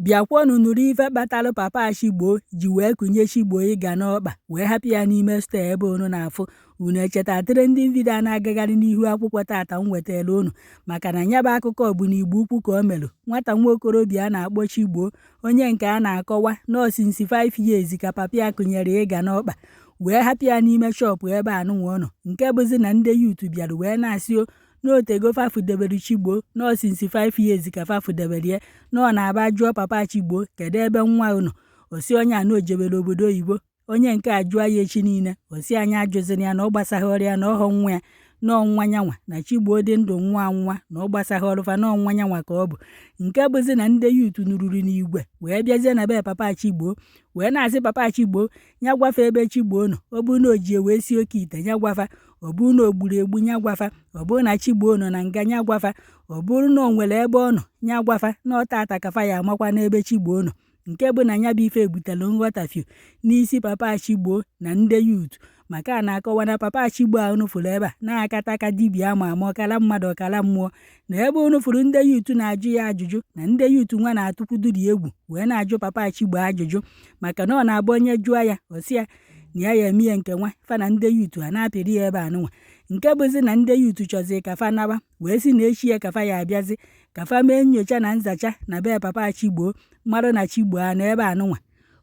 Bịakwanụ nụrụ ife kpatalụ Papa Chigbo ji wee kunye Chigbo ịga n'ọkpa wee hapụ ya n'ime stọọ ebe unu na-afụ. Unu echetatịrị ndị vidiyo na-agagharị n'ihu akwụkwọ tata m wetara unu maka na ya bụ akụkọ bụ n'Igbo Ukwu ka o melụ. Nwata nwa okorobịa a na-akpọ Chigbo, onye nke a na-akọwa nọọsụ 5 years ka papa ya kunyere ịga n'ọkpa wee hapụ ya n'ime shọpụ ebe anụnwa nọ, nke bụzi na ndị yuutu bịara wee na-asị n'otego fafudebere Chigbo nọọsụ 5 years ka fafudebere ya nọ na-aba jụọ Papa Chigbo kedu ebe nwa unu osi onye a na ojebere obodo oyibo. Onye nke a jụọ ya echi niile osi anya ajụzina ya na ọ gbasaghọrọ ya na ọghọ nwa ya n'ọnwa nyanwa na Chigbo dị ndụ nwa na ọ gbasaghọrọfa n'ọnwa nyanwa ka ọ bụ, nke bụzi na ndị yuutu nụrụrụ n'igwe wee bịazie na be Papa Chigbo wee na-asị Papa Chigbo nya gwafa ebe Chigbo nọ, ọ bụ na o ji wee si oke ite nya gwafa, ọ bụrụ na o gburu egbu nya gwafa, ọ bụrụ na Chigbo nọ na nga nya gwafa, ọ bụrụ na o nwere ebe ọ nọ nya gwafa na ọtata kafa ya amakwa n'ebe Chigbo nọ, nke bụ na nya bụ ife butere nghọtafio n'isi Papa Chigbo na ndị yuutu maka a na-akọwa na Papa Chigbo a unu fụrụ ebe a na-akata aka dibịa ama ọkala mmadụ ọkala mmụọ, na ebe unu fụrụ ndị yuutu na-ajụ ya ajụjụ na ndị yuutu nwa na-atụkwuduri egwu wee na-ajụ Papa Chigbo ajụjụ maka na ọ na-abụ onye jụọ ya osi ya na ya eme nke nwa fa na ndị yuutu a na-apịrị ya ebe anụnwa, nke bụzi na ndị yuutu chọzi kafa nawa wee si na echi ya kafa ya abịazi kafa mee nyocha na nzacha na be Papa Chigbo mmadụ na Chigbo a na ebe anụnwa.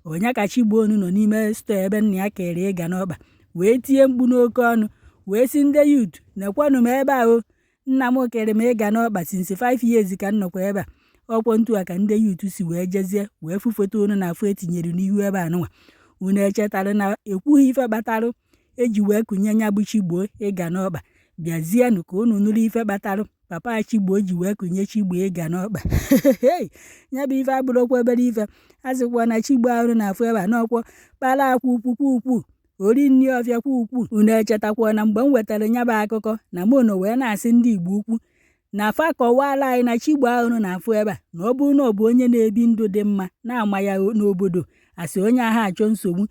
Onye ka Chigbo onu nọ n'ime stọọ ebe nna ya kere ịga n'ọkpa wee tie mkpu n'oke ọnụ wee si ndị yuutu nekwanụ m ebe ahụ nna m kere m ịga n'ọkpa since 5 years ka m nọkwa ebe a. Ọkwọ ntu a ka ndị yuutu si wee jezie wee fụfoto unu na afọ etinyere n'ihu ebe anụnwa. Unu echetara na ekwughị ife kpatalụ eji wee kunye nya bụ Chigbo ịga n'ọkpa. Bịazienụ ka unu nụrụ ife kpatalụ Papa Chigbo ji wee kunye Chigbo ịga n'ọkpa. Nya bụ ife abụrụkwa obere ife, a sịkwa na Chigbo ahụ na-afụ ebe a n'ọkwọ kpara akwa ukwu ori nri ọfịa kwa ukwu. Unu echetakwa na mgbe m wetara nya bụ akụkọ na mono wee na-asị ndị Igbo Ukwu na fa kọwara anyị na Chigbo ahụ na-afụ ebe a na ọ bụrụ na ọ bụ onye na-ebi ndụ dị mma na-ama ya n'obodo asị onye ahụ achọ nsogbu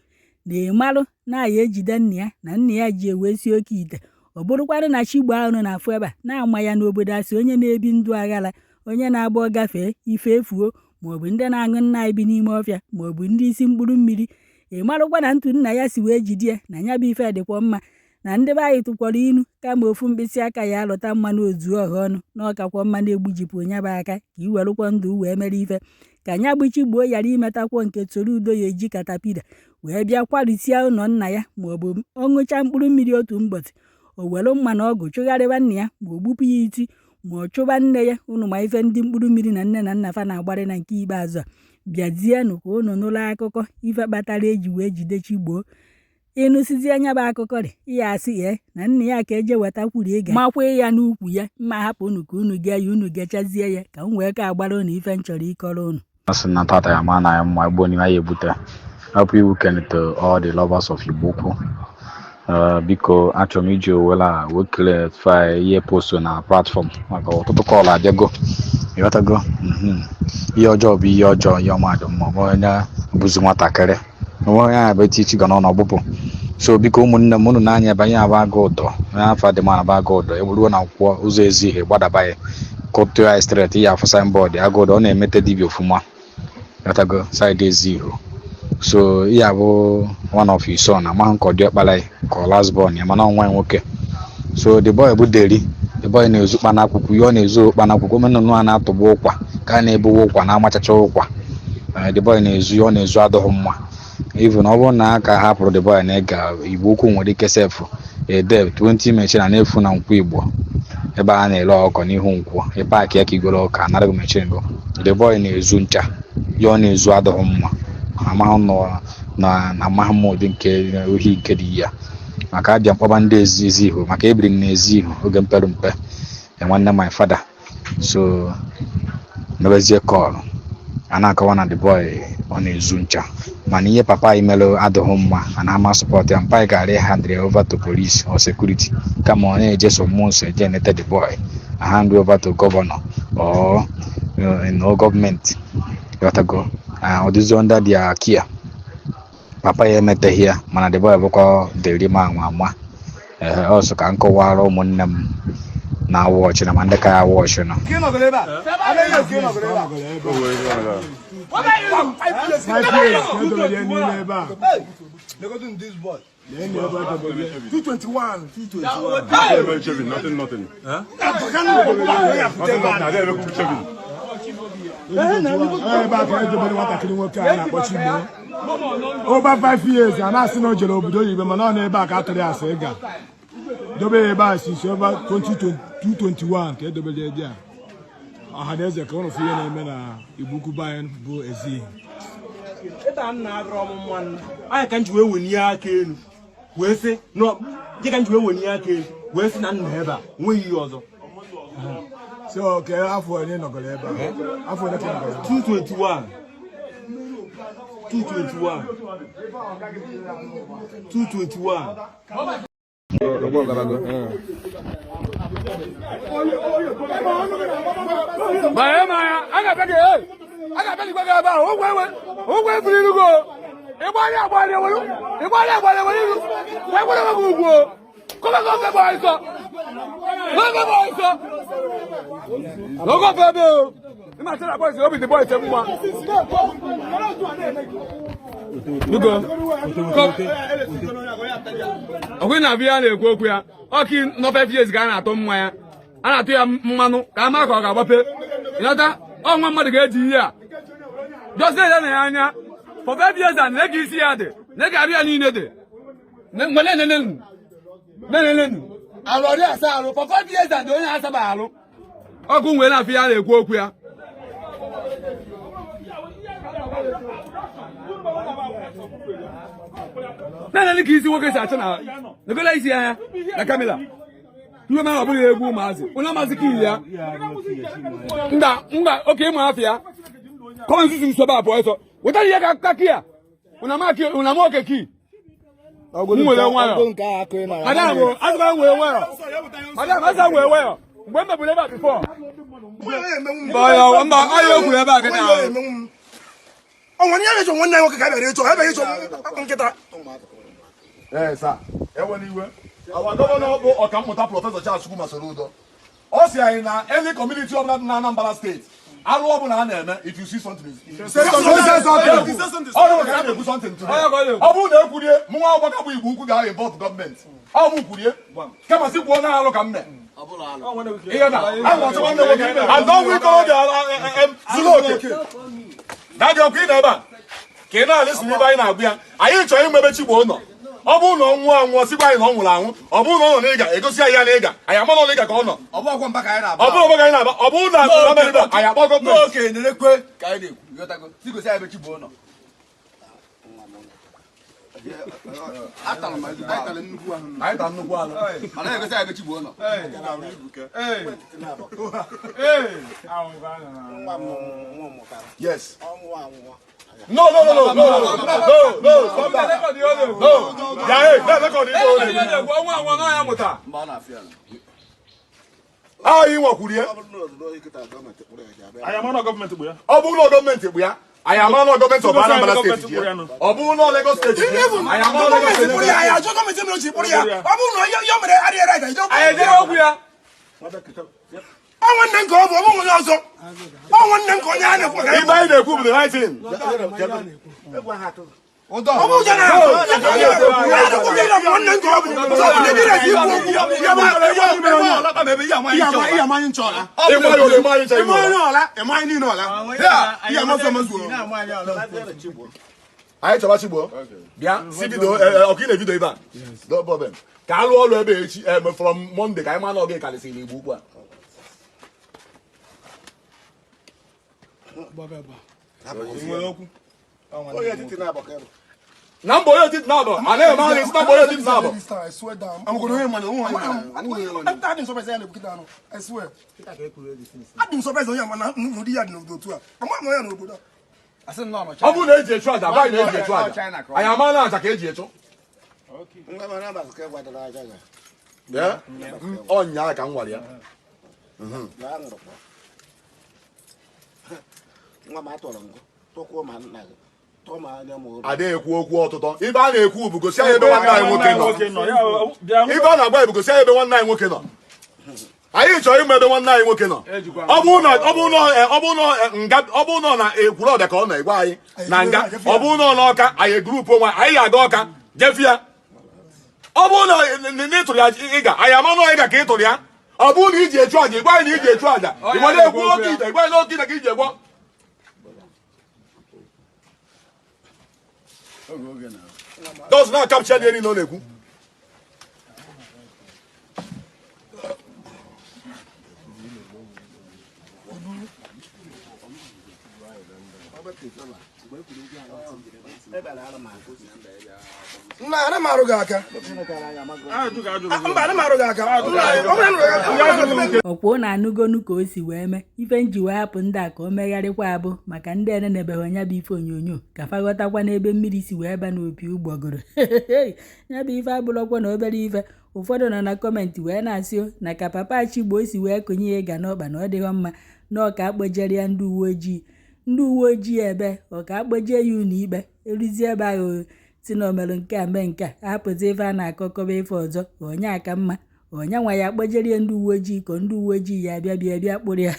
na ịmalụ na-aya ejide nna ya na nna ya ji ewee si oke ite. Ọ bụrụkwarị na Chigbo ahụ na-afụ ebe a na-ama ya n'obodo asị onye na-ebi ndụ aghara, onye na-agba gafee ife efuo maọbụ ndị na-aṅụ nna bi n'ime ọfịa maọbụ ndị isi mkpụrụ mmiri. Ị marụkwa na ntụ nna ya si wee jide ya na nya bụ ife dịkwa mma na ndị be anyị tụkwara inu kama ofu mkpịsị aka ya alụta mma n'ozu ọha ọnụ na ọkakwa mma na-egbujipụ nya bụ aka ka i werụkwa ndụ wee mere ife ka nya bụ Chigbo ghara imetakwa nke Soludo ya eji katapila wee bịa kwarisia ụlọ nna ya maọbụ ọ ṅụcha mkpụrụ mmiri otu mbọchị o were mma na ọgụ chụgharịwa nna ya ma o gbupụ ya iti ma ọ chụba nne ya. Unu ma ife ndị mkpụrụ mmiri na nne na nna fa na-agbarị na nke ikpeazụ a. Bịazienụ ka unu nụrụ akụkọ ife kpatara eji wee jide Chigbo. Ịnụsizi anya bụ akụkọ dị ya asị ya na nna ya ka eje wetakwuru ịga makwa ya n'ukwu ya mma hapụ unu ka unu gee ya unu gechazie ya ka m wee ka agbara unu ife m chọrọ ịkọrọ unu. Asị na tata ya ma na ya mma Igbo ni ya ebute happy weekend to all the lovers of Igbo Ukwu. Biko achọrọ m iji owela wee clarify ihe post na platform maka ọtụtụ kọọlụ abịago ịghọtago ihe ọjọọ bụ ihe ọjọọ, ihe ọma dị mma onye bụzi nwatakịrị onwe onye a bụ etichi ga n'ọnụ ọgbụpụ. So biko ụmụnne m unu n'anya ebe anyị aba aga ụdọ onye afọ dị mana ba aga ụdọ eburuo na akwụkwọ ụzọ ezighi gbadaba ya kụtụ ya stret ya afụ signboard aga ụdọ ọ na-emete dibịa ofụma ịghọtago side ezighi. So ihe abụ one of his son amaghị nke ọdịọkpara ka ọ last born ya mana ọnwa nwoke. So the boy bụ deri, the boy na-ezu kpanakwụkwụ ihe ọ na-ezu kpanakwụkwụ omenụnụ a na-atụgbu ụkwa ka a na-ebuwe ụkwa na-amachacha ụkwa. The boy na-ezu ihe ọ na-ezu adịghị mma. Even ọ bụrụ na aka hapụrụ the boy na ịga Igbo Ukwu nwere ike sefu ede 20 mechiri na na-efu na nkwụ Igbo ebe a na-ele ọkọ n'ihu nkwụ ebe aka ya ka igoro ọka anaghị mechiri go. The boy na-ezu ncha ihe ọ na-ezu adịghị mma amaghị nọ na Mahmud nke ohi nke dị ya maka abịa mkpọba ndị ezi ihu maka ebiri m n'ezi ihu oge mpere mpe nwanne my father. So mebezie kọlụ a na-akọwa na the boy ọ na-ezu ncha mana ihe papa anyị mere adịghị mma ana ama support ya mpa gara handle over to police or security kama ọ na-eje somonso eje nete the boy hand over to governor or government ịghọtago ọ dịzi under their care. Papa ya emeteghị ya mana the boy bụkwa deri ma ama ọsọ ka nkọwara ụmụnne m na awọchị na ma ndị ka ya awọchị nọ Nothing. Over 5 years, and I see no job, but you man back after the Asega. Double bass is over 2021. I had as a corner of Yana, Ibuku Bayan, Bo Ezi. I can't wait when you came. Where's it? No, you can't wait when you came. Where's none ever? When you also. So, okay, I for an end of the 221. 221. 221. Okay, na bia na ekwu okwu ya. Oki no 5 years ga na atọ mmanya ya. A na-atụ ya mmanụ ka ama ka ọ ga-agbape. Ịnata, ọ nwa mmadụ ga-eji ihe a. Just say na ya anya. For 5 years and leg isi ya dị. Na ga abịa niile dị. Nene. Alụ dị asa alụ. For 5 years and onye asaba alụ. Ọkụ nwere na afịa na-ekwu okwu ya. Nana ki isi nwoke si achọ na negola isi anya na kamera iwe ma ọ bụrụ egwu maazi onye maazi ki ya nda oke mu afia kon susu so ba po eso wota ye ka kia una ma oke ki nwere nwa yo madam azuka nwere nwa mgbe mbebule ba before mba ayo kwuru ebe a keta onwere ya rejo nwanne nwoke ka bịara echo ebe echo nkịta sir. Our governor bụ Ọkammụta Prọfesọ Charles Chukwuma Soludo. Ọ sị anyị na any community of that na Anambra State. Arụ ọbụla a na-eme if you see something. Say something. Ọ ka na-ekwu something today. Ọ bụrụ na ekwurie mụ nwa ọgbakọ bụ Igbo ukwu ga involve gọọmenti. Ọ bụ kwurie kama si kwuo na alụ ka mme. Ihe na anwụsị nwanne nwoke and don't we go there zuru oke. Dadị ọkụ ị na-ebe a ka ị na-alịsị n'ibe anyị na-agụ ya anyị chọrọ imebe Chigbo ụlọ ọ bụrụ na ọ nwụọ anwụọ sikwa anyị na ọ nwụrụ anwụ ọ bụrụ na ọ nọ n'ịga egosi anyị ya na ịga anyị ama nọ n'ịga ka ọ nọ ọ bụrụ ọgwa mba ka anyị na-aba ọ bụrụ na Amerịka anyị akpọ gọọmenti oke nerekwe ka anyị na-ekwu yọtago sigosi anyị ebe Chigbo ụlọ anyị ta nnukwu alụ mana egosi anyị ebe Chigbo ụlọ yes No. Stop that. No. How you work with you? I am not government. Obu government. I am not government of Anambra State. Obu no Lagos State. I am not Lagos State. I just I want them to go over also. I want them to go there. He buy the group the right thing. I tell you, yeah, see video, okay, video even. No problem. Kalu all the from Monday, I man not get Kalisi in Buba. Number you did now. I never mind. It's number you did now. I swear down. I'm going to hear money. I didn't surprise you. I swear. I didn't surprise you. I'm not going to do it. I'm not going to do it. I said no. I'm going to try that. Why not try? I am not a cage. Okay. Yeah. On ya can worry. Ade ekwu okwu ọtụtụ ibe a na-ekwu bụ gosi ebe nwanne anyị nwoke nọ ibe a na-agba bụ gosi ebe nwanne anyị nwoke nọ anyị chọrọ ime ebe nwanne anyị nwoke nọ ọ bụrụ na ekwuru ọbịa ka ọ na-egwe anyị na nga ọ bụrụ na ọka anyị grupu onwe anyị ga-aga ọka jefia ọ bụrụ na ịtụrụ ya ịga anyị ama na ịga ka ị tụrụ ya ọ bụrụ na iji echu aja ịgwa anyị na iji echu aja ịgbara ekwu oke ite ịgwa anyị na oke ite ka iji egwọ those na capture dị niile ọ na-ekwu ọkwa na anụgonu ka o si wee mee ife nji wee hapụ ndị a ka o megharịkwa abụ maka ndị enenebeghị onye bụ ife onyonyo ka fa ghọtakwa n'ebe mmiri si wee ba n'opi ụgbọgoro ya bụ ife abụrụkwa na obere ife ụfọdụ nọ na kọmentị wee na-asị na ka Papa Chigbo si wee konye ya ịga n'ọkpa na ọ dịghọ mma na ọka akpọjere ya ndị uwe ojii ebe ọka akpọjie ya ụlọ ikpe eruzie ebe ahụ si na omerụ nke a mee nke a ahapụzi ife a na-akọkọba ife ọzọ onye aka mma onye nwa ya akpọjere ya ndị uwe ojii ka ndị uwe ojii ya bịa kpụrụ ya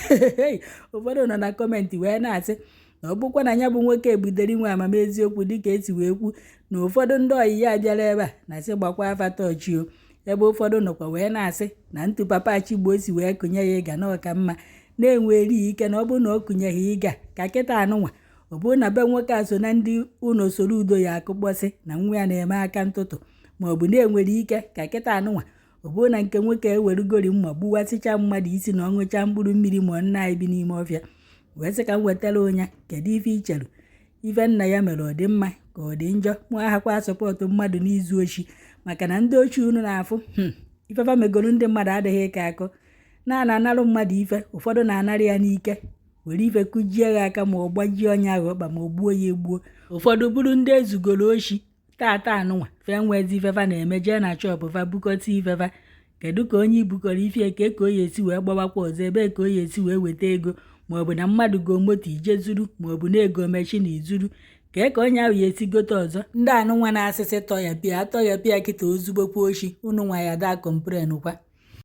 ụfọdụ nọ na kọmentị wee na-asị na ọ bụkwa na ya bụ nwoke ebudere inwe amameziokwu dịka esi wee kwu na ụfọdụ ndị oyi ya abịala ebe a na-asị gbakwa afa tọchio ebe ụfọdụ nọkwa wee na-asị na ntụ Papa Chigbo si wee kụnye ya ịga na ọka mma na-enweri ike na ọ bụrụ na ọ kụnyeghị ịga ka kịta anụnwa ọ bụrụ na be nwoke a so na ndị ụlọ soro udo ya akụkpọsị na nwa ya na-eme aka ntụtụ ma ọ bụ na-enwere ike ka kịta anụnwa ọ bụrụ na nke nwoke ewerugori mma gbuwasịcha mmadụ isi na ọṅụcha mkpụrụ mmiri ma nna anyị bi n'ime ọfịa wee sị ka m wetara onye kedu ife i chere ife nna ya mere ọ dị mma ka ọ dị njọ mụ ahakwa sọpọtụ mmadụ n'izu ochi maka na ndị ochie unu na-afụ ifefa megoro ndị mmadụ adịghị ka akọ na-analụ mmadụ ife ụfọdụ na-anara ya n'ike were ife kụjie ya aka ma ọ gbajie onye ahụ ọkpa ma ọ gbuo ya egbuo ụfọdụ bụrụ ndị ezugoro oshi tata anụnwa fe nwezi ifefa na-eme jee na chọpụ fa bukọta ifefa kedu ka onye ibukọrọ ifie ka o ya esi wee gbawakwa ọzọ ebe ka o ya esi wee weta ego maọbụ na mmadụ goo moto ije zuru maọbụ na ego mechi na izuru ka onye ahụ ya esi gote ọzọ ndị anụnwa na-asịsị tọya pịa kịta ozugbokwa oshi unu nwa ya daa kọmpren kwa